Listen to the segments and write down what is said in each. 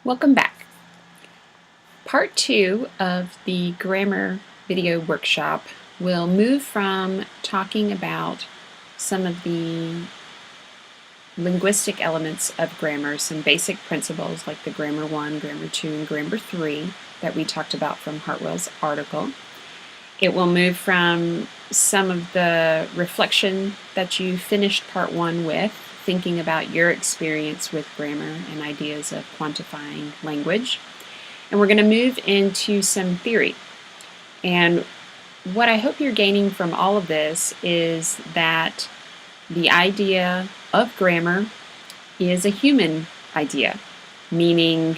Welcome back. Part 2 of the grammar video workshop will move from talking about some of the linguistic elements of grammar, some basic principles like the grammar 1, grammar 2, and grammar 3 that we talked about from Hartwell's article. It will move from some of the reflection that you finished part 1 with, thinking about your experience with grammar and ideas of quantifying language. And we're going to move into some theory. And what I hope you're gaining from all of this is that the idea of grammar is a human idea, meaning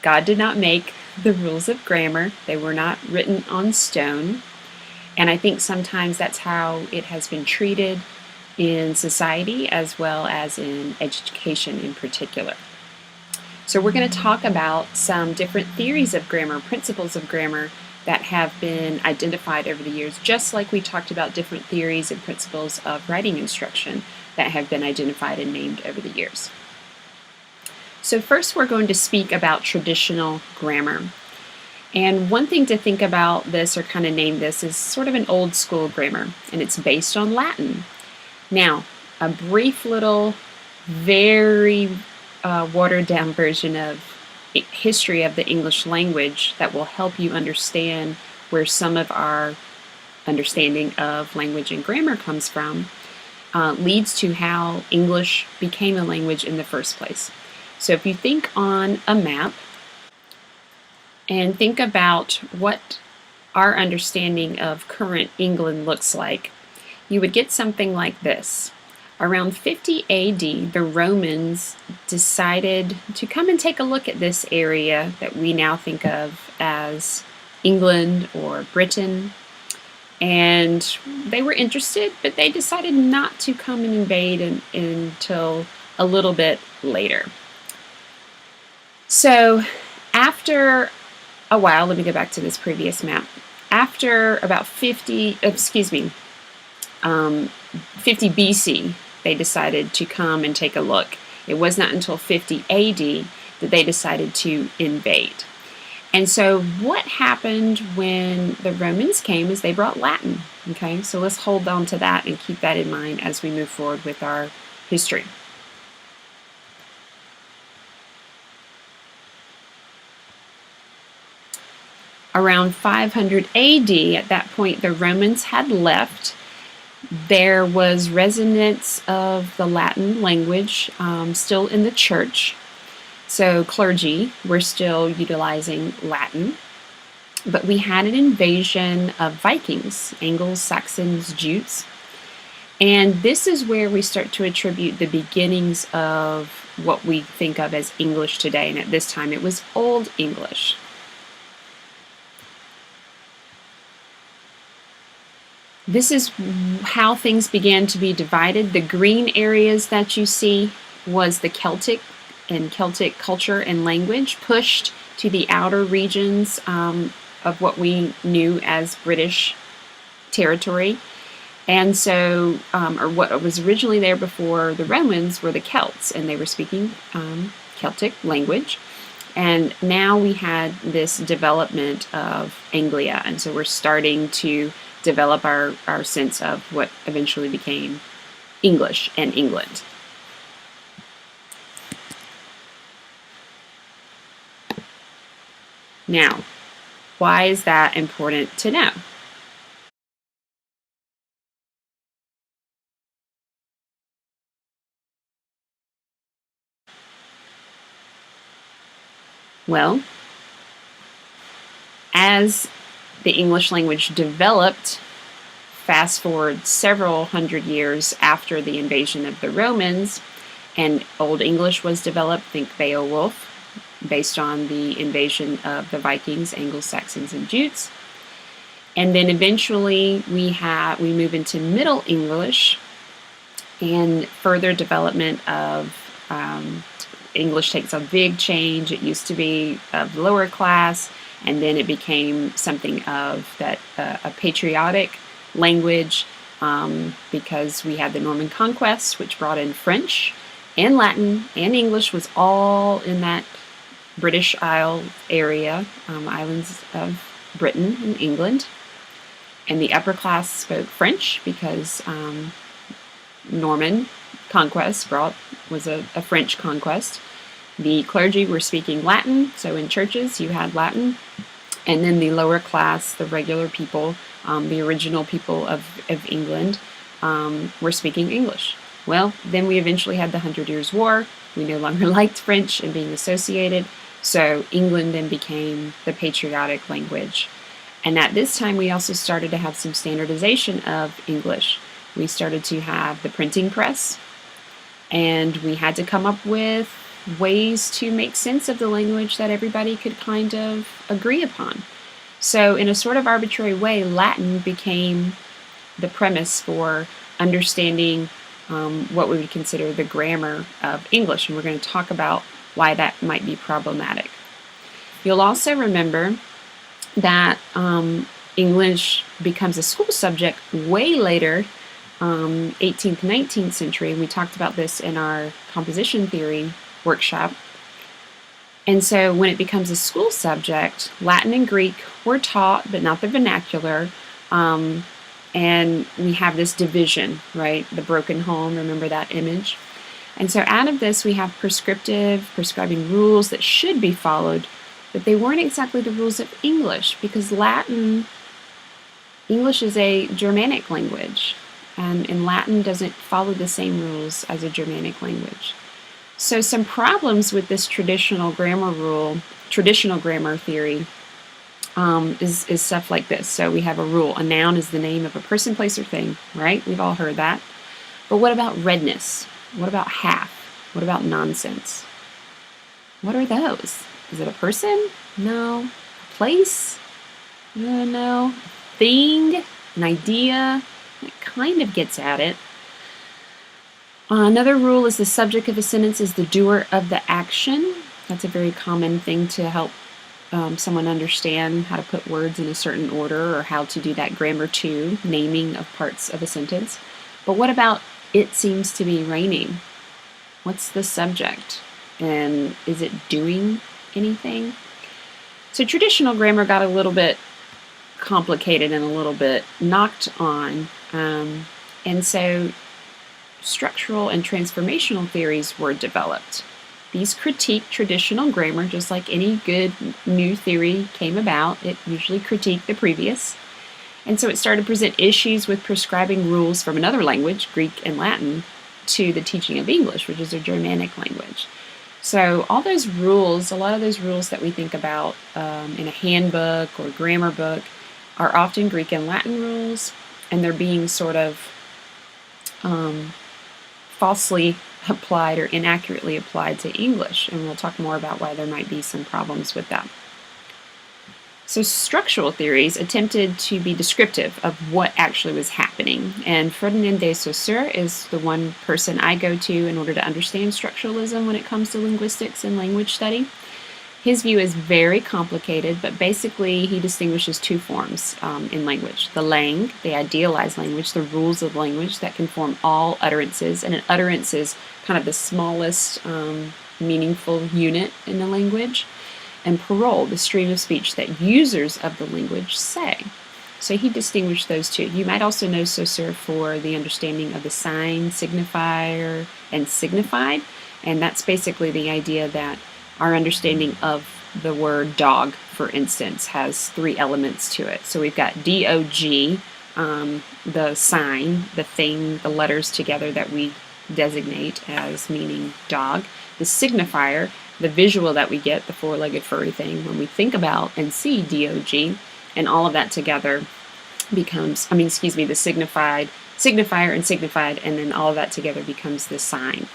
God did not make the rules of grammar. They were not written on stone. And I think sometimes that's how it has been treated in society as well as in education in particular. So we're going to talk about some different theories of grammar, principles of grammar that have been identified over the years, just like we talked about different theories and principles of writing instruction that have been identified and named over the years. So first we're going to speak about traditional grammar. And one thing to think about this, or kind of name this, is sort of an old school grammar, and it's based on Latin. Now, a brief little, very watered down version of history of the English language that will help you understand where some of our understanding of language and grammar comes from, leads to how English became a language in the first place. So if you think on a map and think about what our understanding of current England looks like, you would get something like this. Around 50 AD, the Romans decided to come and take a look at this area that we now think of as England or Britain. And they were interested, but they decided not to come and invade until a little bit later. So after a while, let me go back to this previous map. After about 50 BC, they decided to come and take a look. It was not until 50 AD that they decided to invade. And so what happened when the Romans came is they brought Latin. Okay, so let's hold on to that and keep that in mind as we move forward with our history. Around 500 AD, at that point, the Romans had left. There was resonance of the Latin language still in the church. So clergy were still utilizing Latin. But we had an invasion of Vikings, Angles, Saxons, Jutes. And this is where we start to attribute the beginnings of what we think of as English today. And at this time, it was Old English. This is how things began to be divided. The green areas that you see was the Celtic and Celtic culture and language pushed to the outer regions of what we knew as British territory. And so, or what was originally there before the Romans were the Celts, and they were speaking Celtic language. And now we had this development of Anglia, and so we're starting to develop our sense of what eventually became English and England. Now, why is that important to know? Well, as the English language developed, fast forward several hundred years after the invasion of the Romans, and Old English was developed, think Beowulf, based on the invasion of the Vikings, Angles, Saxons, and Jutes. And then eventually we move into Middle English, and further development of English takes a big change. It used to be of lower class, and then it became something of that a patriotic language because we had the Norman Conquest, which brought in French and Latin and English was all in that British Isle area, islands of Britain and England. And the upper class spoke French because Norman conquest was a French conquest. The clergy were speaking Latin, so in churches you had Latin. And then the lower class, the regular people, the original people of England, were speaking English. Well, then we eventually had the 100 Years' War. We no longer liked French and being associated, so England then became the patriotic language. And at this time, we also started to have some standardization of English. We started to have the printing press, and we had to come up with ways to make sense of the language that everybody could kind of agree upon. So in a sort of arbitrary way, Latin became the premise for understanding what we would consider the grammar of English, and we're going to talk about why that might be problematic. You'll also remember that English becomes a school subject way later, 18th, 19th century, and we talked about this in our composition theory workshop. And so when it becomes a school subject, Latin and Greek were taught, but not the vernacular, and we have this division, right? The broken home, remember that image? And so out of this, we have prescribing rules that should be followed, but they weren't exactly the rules of English, because English is a Germanic language, and Latin doesn't follow the same rules as a Germanic language. So some problems with this traditional grammar theory is stuff like this. So we have a rule. A noun is the name of a person, place, or thing, right? We've all heard that. But what about redness? What about half? What about nonsense? What are those? Is it a person? No. A place? No. A thing? An idea? It kind of gets at it. Another rule is the subject of a sentence is the doer of the action. That's a very common thing to help someone understand how to put words in a certain order, or how to do that grammar 2, naming of parts of a sentence. But what about it seems to be raining? What's the subject? And is it doing anything? So traditional grammar got a little bit complicated and a little bit knocked on. And so structural and transformational theories were developed. These critique traditional grammar, just like any good new theory came about. It usually critiqued the previous. And so it started to present issues with prescribing rules from another language, Greek and Latin, to the teaching of English, which is a Germanic language. So all those rules, a lot of those rules that we think about in a handbook or grammar book are often Greek and Latin rules, and they're being sort of falsely applied or inaccurately applied to English, and we'll talk more about why there might be some problems with that. So structural theories attempted to be descriptive of what actually was happening, and Ferdinand de Saussure is the one person I go to in order to understand structuralism when it comes to linguistics and language study. His view is very complicated, but basically he distinguishes two forms in language. The lang, the idealized language, the rules of language that can form all utterances, and an utterance is kind of the smallest meaningful unit in the language. And parole, the stream of speech that users of the language say. So he distinguished those two. You might also know Saussure for the understanding of the sign, signifier, and signified, and that's basically the idea that our understanding of the word dog, for instance, has 3 elements to it. So we've got D-O-G, the sign, the thing, the letters together that we designate as meaning dog. The signifier, the visual that we get, the 4-legged furry thing, when we think about and see D-O-G, and all of that together becomes, the signifier and signified, and then all of that together becomes the sign.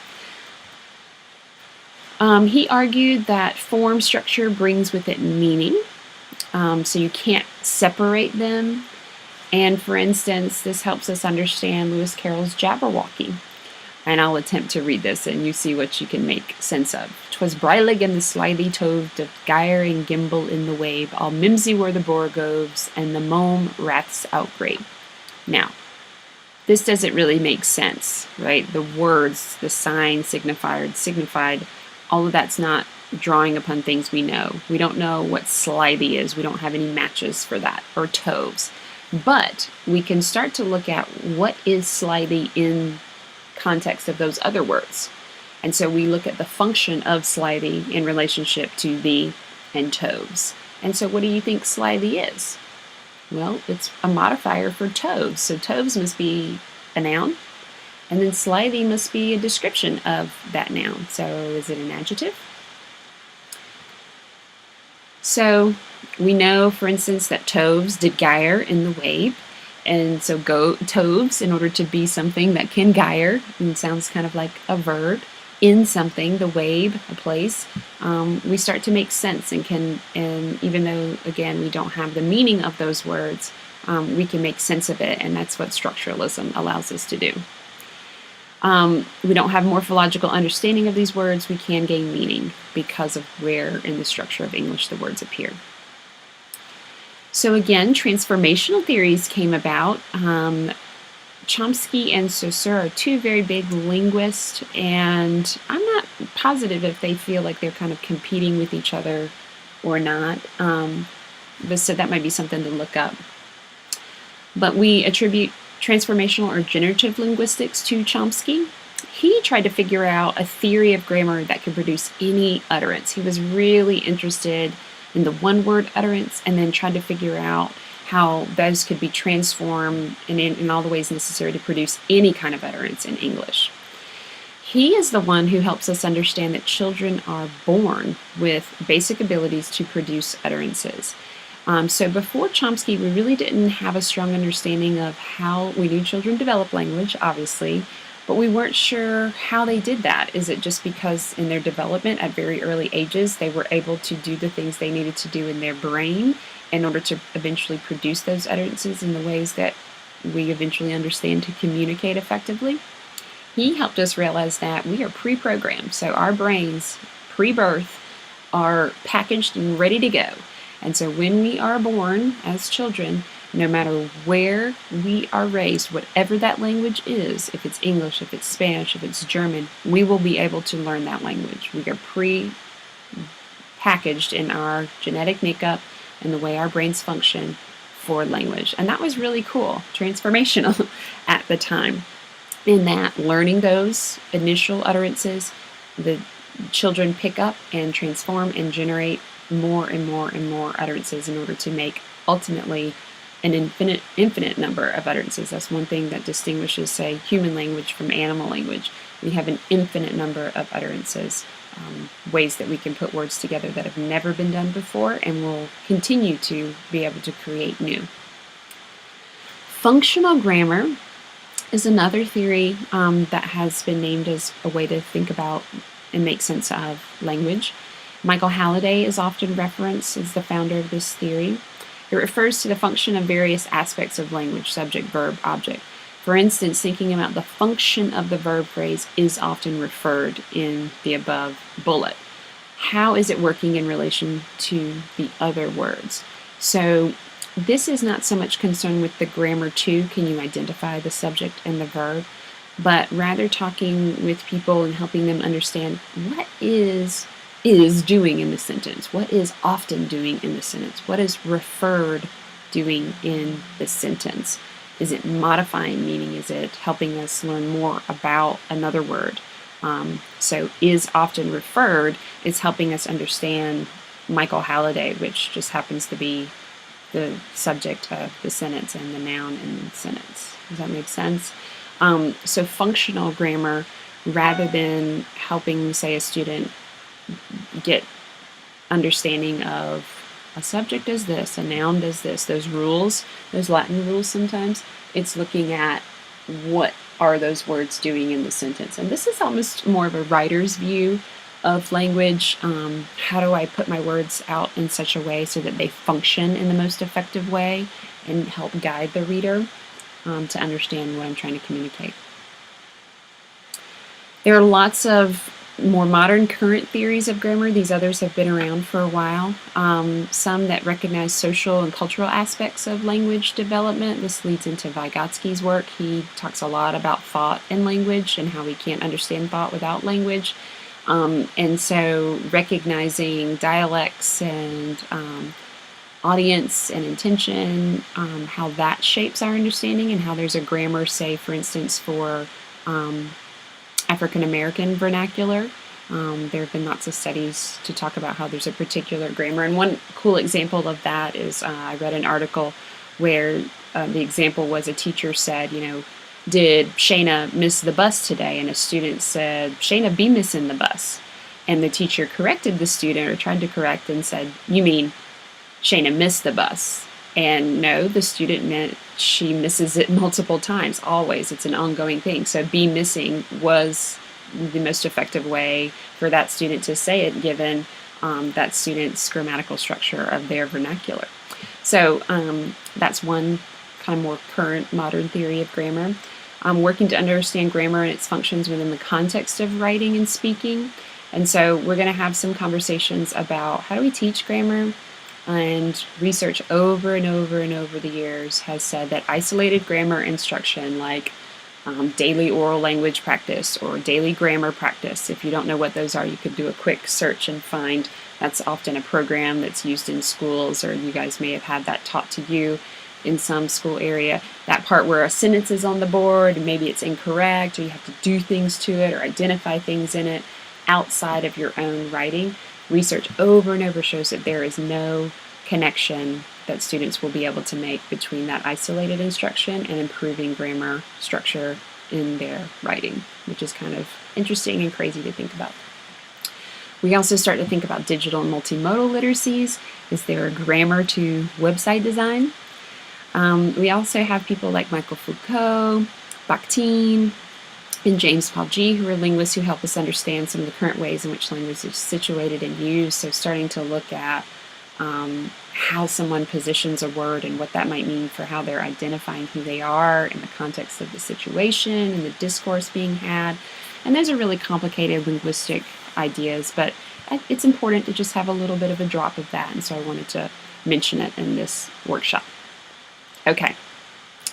He argued that form structure brings with it meaning, so you can't separate them. And for instance, this helps us understand Lewis Carroll's Jabberwocky. And I'll attempt to read this and you see what you can make sense of. 'Twas brillig and the slithy tove, the gyre and gimble in the wave, all mimsy were the borogoves, and the mome wraths outgrabe. Now, this doesn't really make sense, right? The words, the sign, signified, all of that's not drawing upon things we know. We don't know what slithy is. We don't have any matches for that, or toves. But we can start to look at what is slithy in context of those other words. And so we look at the function of slithy in relationship to the and toves. And so what do you think slithy is? Well, it's a modifier for toves. So toves must be a noun, and then slithy must be a description of that noun. So is it an adjective? So we know, for instance, that toves did gyre in the Wabe. And so toves, in order to be something that can gyre, and sounds kind of like a verb, in something, the Wabe, a place, we start to make sense and even though, again, we don't have the meaning of those words, we can make sense of it, and that's what structuralism allows us to do. We don't have morphological understanding of these words. We can gain meaning because of where in the structure of English the words appear. So again, transformational theories came about. Chomsky and Saussure are two very big linguists, and I'm not positive if they feel like they're kind of competing with each other or not. But so that might be something to look up. But we attribute transformational or generative linguistics to Chomsky. He tried to figure out a theory of grammar that could produce any utterance. He was really interested in the one-word utterance, and then tried to figure out how those could be transformed in all the ways necessary to produce any kind of utterance in English. He is the one who helps us understand that children are born with basic abilities to produce utterances. So before Chomsky, we really didn't have a strong understanding of how we knew children develop language, obviously, but we weren't sure how they did that. Is it just because in their development at very early ages, they were able to do the things they needed to do in their brain in order to eventually produce those utterances in the ways that we eventually understand to communicate effectively? He helped us realize that we are pre-programmed, so our brains, pre-birth, are packaged and ready to go. And so when we are born as children, no matter where we are raised, whatever that language is, if it's English, if it's Spanish, if it's German, we will be able to learn that language. We are pre-packaged in our genetic makeup and the way our brains function for language. And that was really cool, transformational at the time, in that learning those initial utterances, the children pick up and transform and generate more and more and more utterances in order to make ultimately an infinite number of utterances. That's one thing that distinguishes, say, human language from animal language. We have an infinite number of utterances, ways that we can put words together that have never been done before and will continue to be able to create new. Functional grammar is another theory that has been named as a way to think about and make sense of language. Michael Halliday is often referenced as the founder of this theory. It refers to the function of various aspects of language: subject, verb, object. For instance, thinking about the function of the verb phrase is often referred in the above bullet. How is it working in relation to the other words? So this is not so much concerned with the grammar too, can you identify the subject and the verb, but rather talking with people and helping them understand what is doing in the sentence, what is often doing in the sentence, what is referred doing in the sentence. Is it modifying meaning? Is it helping us learn more about another word? So is often referred is helping us understand Michael Halliday, which just happens to be the subject of the sentence and the noun in the sentence. Does that make sense? So functional grammar, rather than helping, say, a student get understanding of a subject does this, a noun does this, those rules, those Latin rules sometimes, it's looking at what are those words doing in the sentence. And this is almost more of a writer's view of language. How do I put my words out in such a way so that they function in the most effective way and help guide the reader to understand what I'm trying to communicate. There are lots of more modern current theories of grammar. These others have been around for a while. Some that recognize social and cultural aspects of language development. This leads into Vygotsky's work. He talks a lot about thought and language and how we can't understand thought without language. And so recognizing dialects and audience and intention, how that shapes our understanding, and how there's a grammar, say, for instance, for African American vernacular. There have been lots of studies to talk about how there's a particular grammar. And one cool example of that is I read an article where the example was a teacher said, did Shayna miss the bus today? And a student said, Shayna be missing the bus. And the teacher corrected the student, or tried to correct, and said, you mean Shayna missed the bus? And no, the student meant she misses it multiple times, always. It's an ongoing thing. So be missing was the most effective way for that student to say it, given that student's grammatical structure of their vernacular. So that's one kind of more current modern theory of grammar. Working to understand grammar and its functions within the context of writing and speaking. And so we're going to have some conversations about how do we teach grammar. And research over and over and over the years has said that isolated grammar instruction, like daily oral language practice or daily grammar practice, if you don't know what those are, you could do a quick search and find. That's often a program that's used in schools, or you guys may have had that taught to you in some school area. That part where a sentence is on the board and maybe it's incorrect, or you have to do things to it or identify things in it outside of your own writing. Research over and over shows that there is no connection that students will be able to make between that isolated instruction and improving grammar structure in their writing, which is kind of interesting and crazy to think about. We also start to think about digital and multimodal literacies. Is there a grammar to website design? We also have people like Michael Foucault, Bakhtin, and James Paul G., who are linguists who help us understand some of the current ways in which language is situated and used. So starting to look at how someone positions a word and what that might mean for how they're identifying who they are in the context of the situation and the discourse being had. And those are really complicated linguistic ideas, but it's important to just have a little bit of a drop of that, and so I wanted to mention it in this workshop. Okay,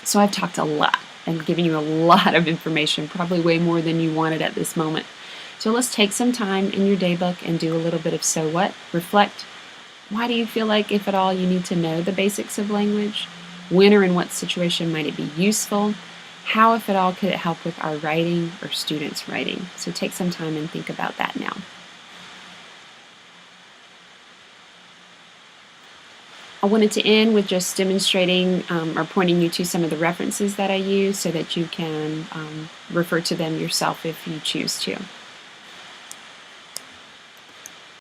so I've talked a lot and given you a lot of information, probably way more than you wanted at this moment. So let's take some time in your daybook and do a little bit of so what, reflect. Why do you feel like, if at all, you need to know the basics of language? When or in what situation might it be useful? How, if at all, could it help with our writing or students' writing? So take some time and think about that now. I wanted to end with just demonstrating or pointing you to some of the references that I use so that you can refer to them yourself if you choose to.